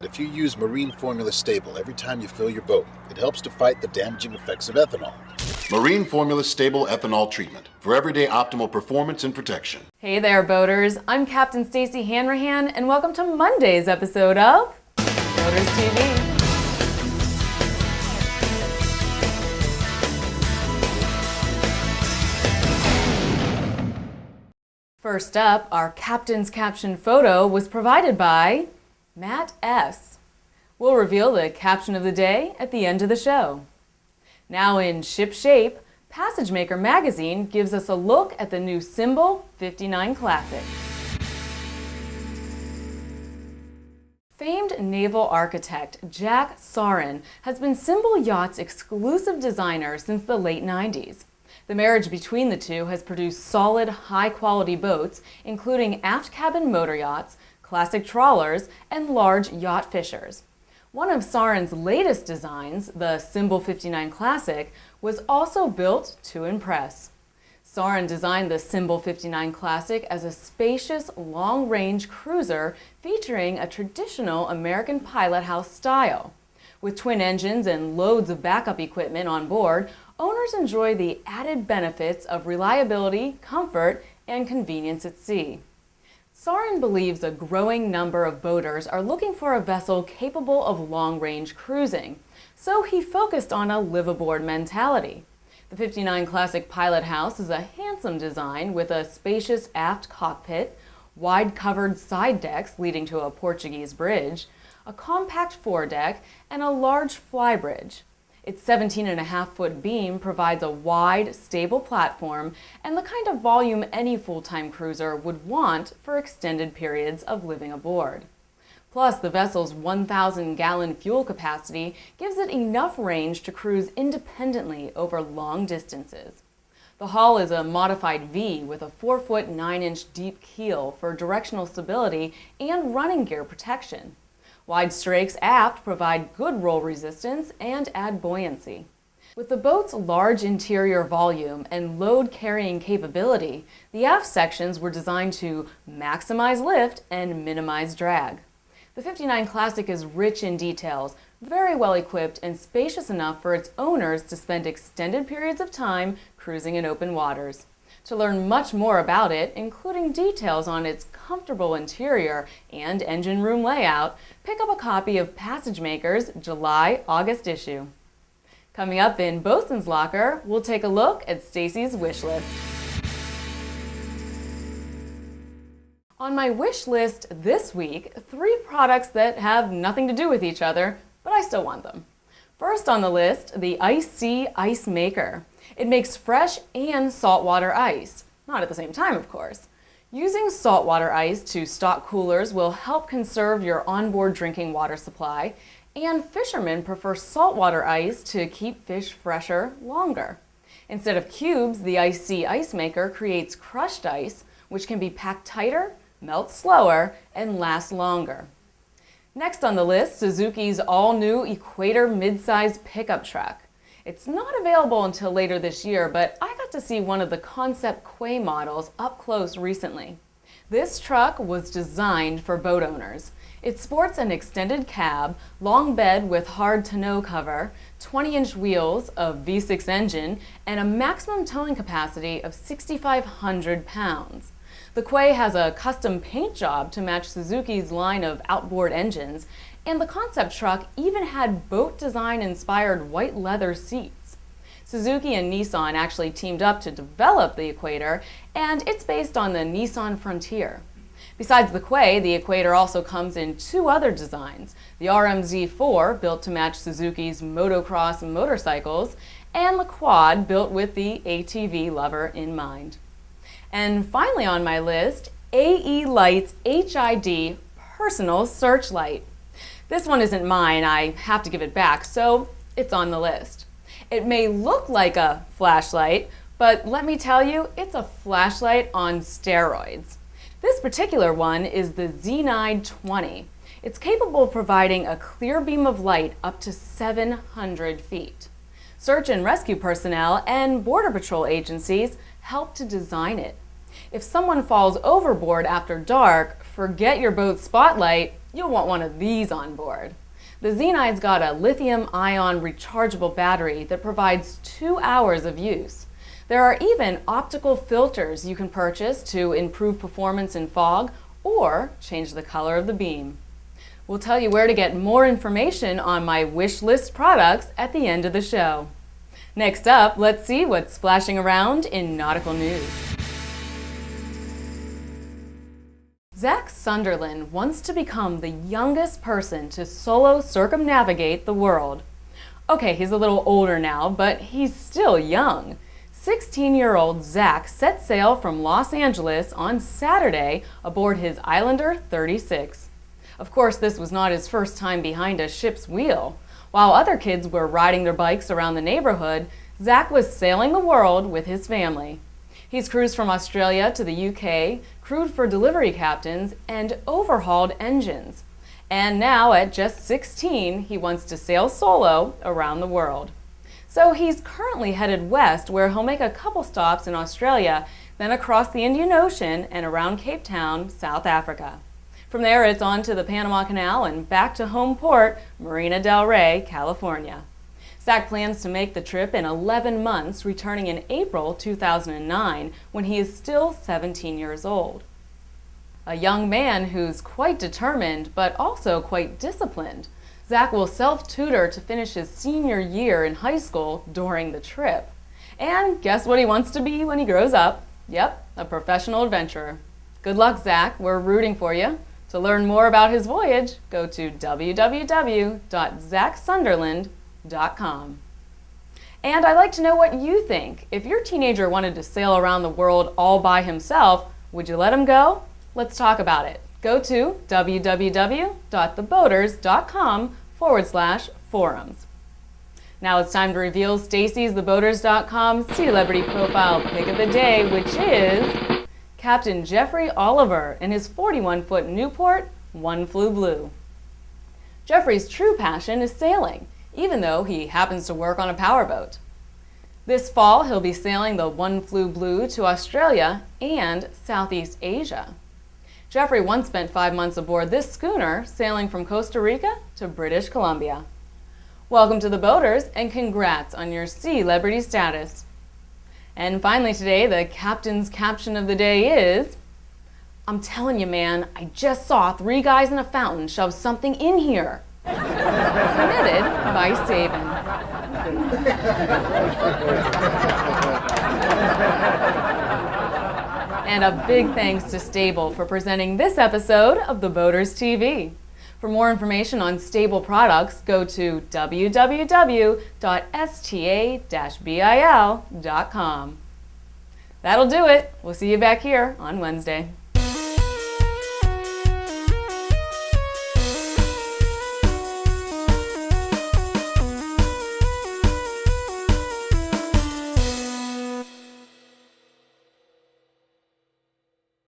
If you use marine formula Sta-Bil every time you fill your boat, it helps to fight the damaging effects of ethanol. Marine formula Sta-Bil ethanol treatment for everyday optimal performance and protection. Hey there, boaters. I'm Captain Stacey Hanrahan, and welcome to Monday's episode of Boaters TV. First up, our Captain's Caption photo was provided by Matt S. We'll reveal the caption of the day at the end of the show. Now in ship shape, PassageMaker magazine gives us a look at the new Symbol 59 Classic. Famed naval architect Jack Sarin has been Symbol Yacht's exclusive designer since the late 90s. The marriage between the two has produced solid, high-quality boats, including aft cabin motor yachts, classic trawlers, and large yacht fishers. One of Sarin's latest designs, the Symbol 59 Classic, was also built to impress. Sarin designed the Symbol 59 Classic as a spacious, long-range cruiser featuring a traditional American pilot house style. With twin engines and loads of backup equipment on board, owners enjoy the added benefits of reliability, comfort, and convenience at sea. Sarin believes a growing number of boaters are looking for a vessel capable of long-range cruising, so he focused on a live-aboard mentality. The 59 Classic Pilot House is a handsome design with a spacious aft cockpit, wide covered side decks leading to a Portuguese bridge, a compact foredeck, and a large flybridge. Its 17.5-foot beam provides a wide, stable platform and the kind of volume any full-time cruiser would want for extended periods of living aboard. Plus, the vessel's 1,000-gallon fuel capacity gives it enough range to cruise independently over long distances. The hull is a modified V with a 4-foot 9-inch deep keel for directional stability and running gear protection. Wide strakes aft provide good roll resistance and add buoyancy. With the boat's large interior volume and load carrying capability, the aft sections were designed to maximize lift and minimize drag. The 59 Classic is rich in details, very well equipped, and spacious enough for its owners to spend extended periods of time cruising in open waters. To learn much more about it, including details on its comfortable interior and engine room layout, pick up a copy of PassageMaker's July-August issue. Coming up in Bosun's Locker, we'll take a look at Stacey's wish list. On my wish list this week, 3 products that have nothing to do with each other, but I still want them. First on the list, the IceSea Ice Maker. It makes fresh and saltwater ice, not at the same time, of course. Using saltwater ice to stock coolers will help conserve your onboard drinking water supply, and fishermen prefer saltwater ice to keep fish fresher longer. Instead of cubes, the IceSea Ice Maker creates crushed ice, which can be packed tighter, melt slower, and last longer. Next on the list, Suzuki's all-new Equator midsize pickup truck. It's not available until later this year, but I got to see one of the concept quay models up close recently. This truck was designed for boat owners. It sports an extended cab, long bed with hard tonneau cover, 20-inch wheels, a V6 engine, and a maximum towing capacity of 6,500 pounds. The quay has a custom paint job to match Suzuki's line of outboard engines, and the concept truck even had boat design-inspired white leather seats. Suzuki and Nissan actually teamed up to develop the Equator, and it's based on the Nissan Frontier. Besides the quay, the Equator also comes in 2 other designs, the RMZ4, built to match Suzuki's motocross motorcycles, and the Quad, built with the ATV lover in mind. And finally on my list, AE Light's HID Personal Searchlight. This one isn't mine, I have to give it back, so it's on the list. It may look like a flashlight, but let me tell you, it's a flashlight on steroids. This particular one is the Z9 20. It's capable of providing a clear beam of light up to 700 feet. Search and rescue personnel and Border Patrol agencies helped to design it. If someone falls overboard after dark, forget your boat's spotlight, you'll want one of these on board. The Z9's got a lithium-ion rechargeable battery that provides 2 hours of use. There are even optical filters you can purchase to improve performance in fog or change the color of the beam. We'll tell you where to get more information on my wish list products at the end of the show. Next up, let's see what's splashing around in nautical news. Zach Sunderland wants to become the youngest person to solo circumnavigate the world. Okay, he's a little older now, but he's still young. 16-year-old Zach set sail from Los Angeles on Saturday aboard his Islander 36. Of course, this was not his first time behind a ship's wheel. While other kids were riding their bikes around the neighborhood, Zach was sailing the world with his family. He's cruised from Australia to the UK, crewed for delivery captains, and overhauled engines. And now, at just 16, he wants to sail solo around the world. So he's currently headed west, where he'll make a couple stops in Australia, then across the Indian Ocean and around Cape Town, South Africa. From there, it's on to the Panama Canal and back to home port, Marina del Rey, California. Zach plans to make the trip in 11 months, returning in April 2009, when he is still 17 years old. A young man who's quite determined, but also quite disciplined. Zach will self-tutor to finish his senior year in high school during the trip. And guess what he wants to be when he grows up? Yep, a professional adventurer. Good luck, Zach. We're rooting for you. To learn more about his voyage, go to www.zachsunderland.com. And I'd like to know what you think. If your teenager wanted to sail around the world all by himself, would you let him go? Let's talk about it. Go to www.theboaters.com/forums. Now it's time to reveal Stacey's theboaters.com Sealebrity profile pick of the day, which is Captain Geoffrey Oliver and his 41-foot Newport One Flew Blue. Geoffrey's true passion is sailing, even though he happens to work on a powerboat. This fall, he'll be sailing the One Flew Blue to Australia and Southeast Asia. Geoffrey once spent 5 months aboard this schooner, sailing from Costa Rica to British Columbia. Welcome to the Boaters, and congrats on your Sealebrity status. And finally today, the captain's caption of the day is, "I'm telling you, man, I just saw 3 guys in a fountain shove something in here." Submitted by Sabin. And a big thanks to Sta-Bil for presenting this episode of The Boaters TV. For more information on Sta-Bil products, go to www.sta-bil.com. That'll do it. We'll see you back here on Wednesday.